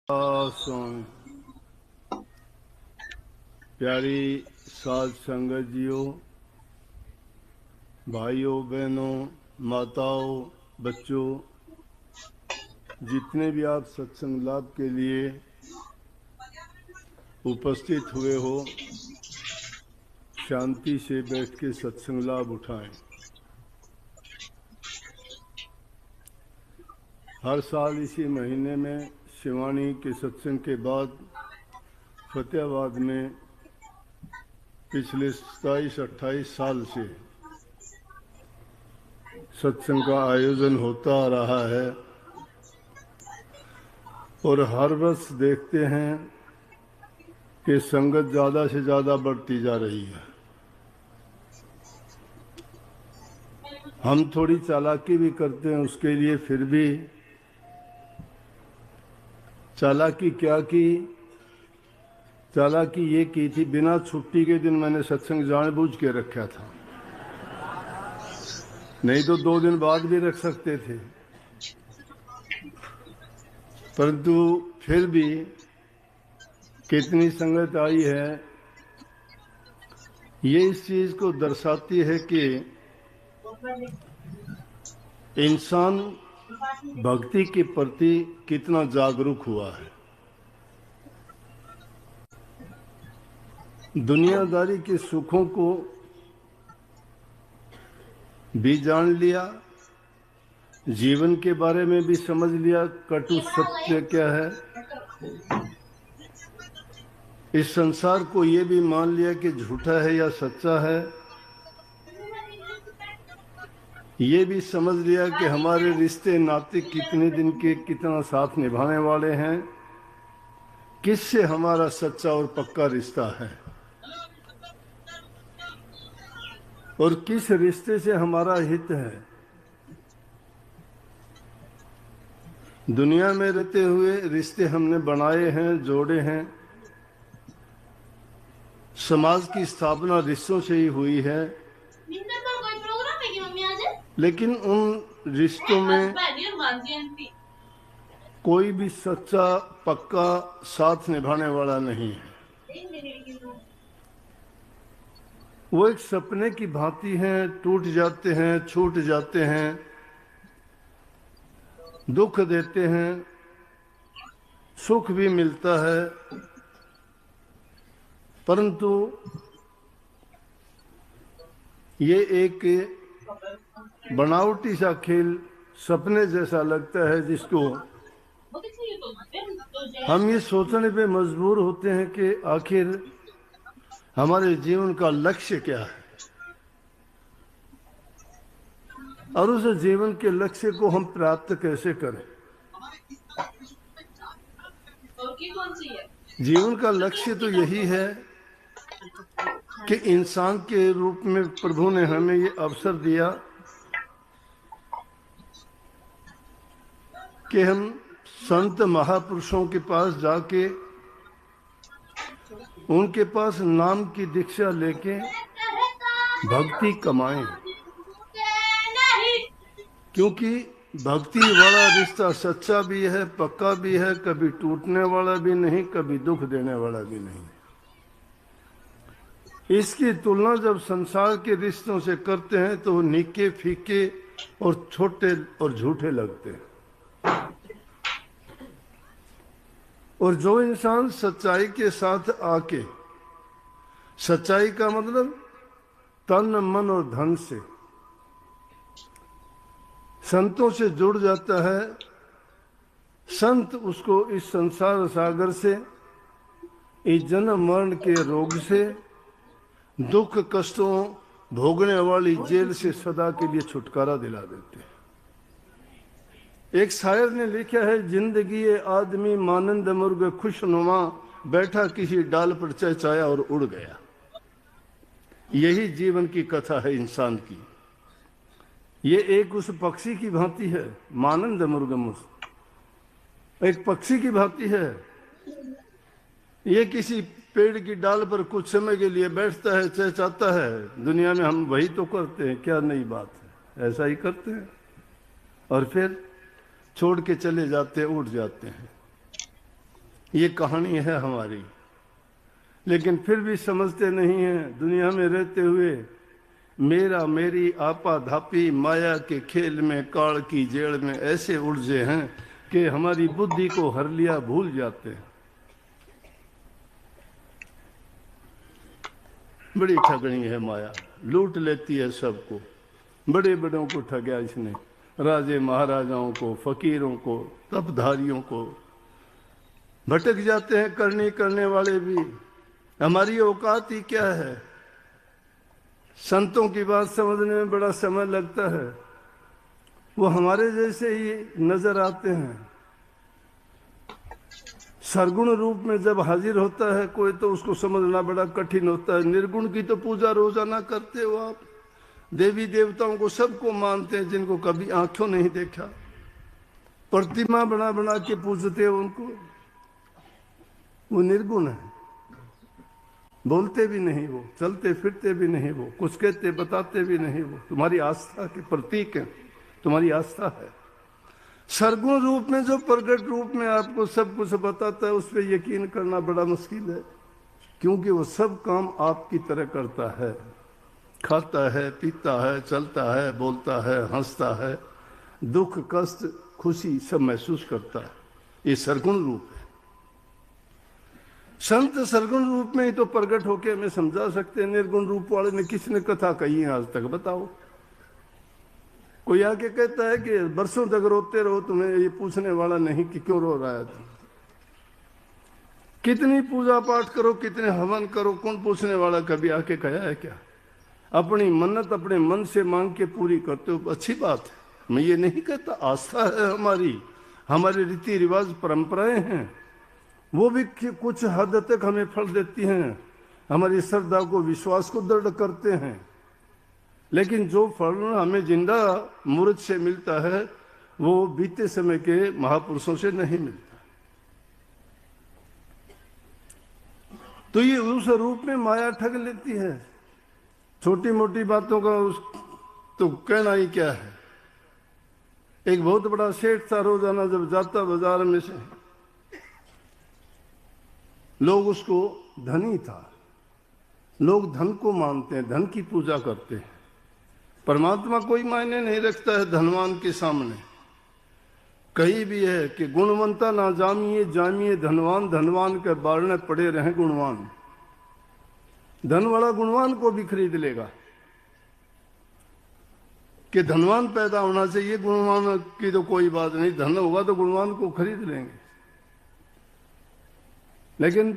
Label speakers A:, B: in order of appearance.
A: स्वामी प्यारी साध संगत जियो, भाइयों बहनों, माताओं, बच्चों, जितने भी आप सत्संग लाभ के लिए उपस्थित हुए हो, शांति से बैठ के सत्संग लाभ उठाएं। हर साल इसी महीने में शिवानी के सत्संग के बाद फतेहाबाद में पिछले 27-28 साल से सत्संग का आयोजन होता आ रहा है और हर वर्ष देखते हैं कि संगत ज़्यादा से ज़्यादा बढ़ती जा रही है। हम थोड़ी चालाकी भी करते हैं उसके लिए, फिर भी चालाकी क्या की? चालाकी ये की थी, बिना छुट्टी के दिन मैंने सत्संग जानबूझ के रखा था, नहीं तो 2 दिन बाद भी रख सकते थे, परंतु फिर भी कितनी संगत आई है, ये इस चीज को दर्शाती है कि इंसान भक्ति के प्रति कितना जागरूक हुआ है। दुनियादारी के सुखों को भी जान लिया, जीवन के बारे में भी समझ लिया, कटु सत्य क्या है, इस संसार को ये भी मान लिया कि झूठा है या सच्चा है, ये भी समझ लिया कि हमारे रिश्ते नाते कितने दिन के कितना साथ निभाने वाले हैं, किससे हमारा सच्चा और पक्का रिश्ता है और किस रिश्ते से हमारा हित है। दुनिया में रहते हुए रिश्ते हमने बनाए हैं, जोड़े हैं। समाज की स्थापना रिश्तों से ही हुई है, लेकिन उन रिश्तों में कोई भी सच्चा पक्का साथ निभाने वाला नहीं है। वो एक सपने की भांति हैं, टूट जाते हैं, छूट जाते हैं, दुख देते हैं, सुख भी मिलता है, परंतु ये एक बनावटी सा खेल सपने जैसा लगता है, जिसको हम ये सोचने पे मजबूर होते हैं कि आखिर हमारे जीवन का लक्ष्य क्या है और उस जीवन के लक्ष्य को हम प्राप्त कैसे करें। जीवन का लक्ष्य तो यही है कि इंसान के रूप में प्रभु ने हमें ये अवसर दिया कि हम संत महापुरुषों के पास जाके उनके पास नाम की दीक्षा लेके भक्ति कमाएं, क्योंकि भक्ति वाला रिश्ता सच्चा भी है, पक्का भी है, कभी टूटने वाला भी नहीं, कभी दुख देने वाला भी नहीं। इसकी तुलना जब संसार के रिश्तों से करते हैं तो निके फीके और छोटे और झूठे लगते हैं। और जो इंसान सच्चाई के साथ आके, सच्चाई का मतलब तन मन और धन से संतों से जुड़ जाता है, संत उसको इस संसार सागर से, इस जन्म मरण के रोग से, दुख कष्टों भोगने वाली जेल से सदा के लिए छुटकारा दिला देते हैं। एक शायर ने लिखा है, जिंदगी ये आदमी मानंद मुर्ग खुशनुमा, बैठा किसी डाल पर चहचहाया और उड़ गया। यही जीवन की कथा है इंसान की। ये एक उस पक्षी की भांति है, मानंद मुर्गमुस एक पक्षी की भांति है। ये किसी पेड़ की डाल पर कुछ समय के लिए बैठता है, चहचहाता है। दुनिया में हम वही तो करते हैं, क्या नई बात है, ऐसा ही करते हैं और फिर छोड़ के चले जाते हैं, उड़ जाते हैं। ये कहानी है हमारी। लेकिन फिर भी समझते नहीं हैं, दुनिया में रहते हुए मेरा मेरी आपा धापी माया के खेल में काल की जेड़ में ऐसे उलझे हैं कि हमारी बुद्धि को हर लिया भूल जाते हैं। बड़ी ठगनी है माया, लूट लेती है सबको। बड़े बड़ों को ठगया इसने, राजे महाराजाओं को, फकीरों को, तपधारियों को। भटक जाते हैं करने वाले भी। हमारी औकात ही क्या है? संतों की बात समझने में बड़ा समय लगता है। वो हमारे जैसे ही नजर आते हैं। सरगुण रूप में जब हाजिर होता है कोई तो उसको समझना बड़ा कठिन होता है। निर्गुण की तो पूजा रोजाना करते हो आप, देवी देवताओं को सबको मानते हैं जिनको कभी आंखों नहीं देखा, प्रतिमा बना बना के पूजते हो उनको। वो निर्गुण है, बोलते भी नहीं वो, चलते फिरते भी नहीं वो, कुछ कहते बताते भी नहीं वो। तुम्हारी आस्था के प्रतीक है, तुम्हारी आस्था है। सरगुण रूप में जो प्रगट रूप में आपको सब कुछ बताता है उस पर यकीन करना बड़ा मुश्किल है, क्योंकि वो सब काम आपकी तरह करता है। खाता है, पीता है, चलता है, बोलता है, हंसता है, दुख कष्ट खुशी सब महसूस करता है। ये सरगुण रूप है। संत सरगुण रूप में ही तो प्रकट होके हमें समझा सकते हैं। निर्गुण रूप वाले ने किसने कथा कही है आज तक? बताओ। कोई आके कहता है कि बरसों तक रोते रहो, तुम्हें ये पूछने वाला नहीं कि क्यों रो रहा है तुम। कितनी पूजा पाठ करो, कितने हवन करो, कौन पूछने वाला? कभी आके कहा है क्या? अपनी मन्नत अपने मन से मांग के पूरी करते हो, अच्छी बात है। मैं ये नहीं कहता, आस्था है हमारी, हमारे रीति रिवाज परंपराएं हैं, वो भी कुछ हद तक हमें फल देती हैं, हमारी श्रद्धा को विश्वास को दृढ़ करते हैं। लेकिन जो फल हमें जिंदा मूर्त से मिलता है वो बीते समय के महापुरुषों से नहीं मिलता। तो ये उस रूप में माया ठग लेती है। छोटी मोटी बातों का तो कहना ही क्या है। एक बहुत बड़ा सेठ था, रोजाना जब जाता बाजार में से लोग उसको धनी था, लोग धन को मानते हैं, धन की पूजा करते हैं। परमात्मा कोई मायने नहीं रखता है धनवान के सामने। कहीं भी है कि गुणवंता ना जामिए जामिए धनवान, धनवान के बारने पड़े रहे गुणवान। धन वाला गुणवान को भी खरीद लेगा कि धनवान पैदा होना चाहिए, गुणवान की तो कोई बात नहीं, धन होगा तो गुणवान को खरीद लेंगे। लेकिन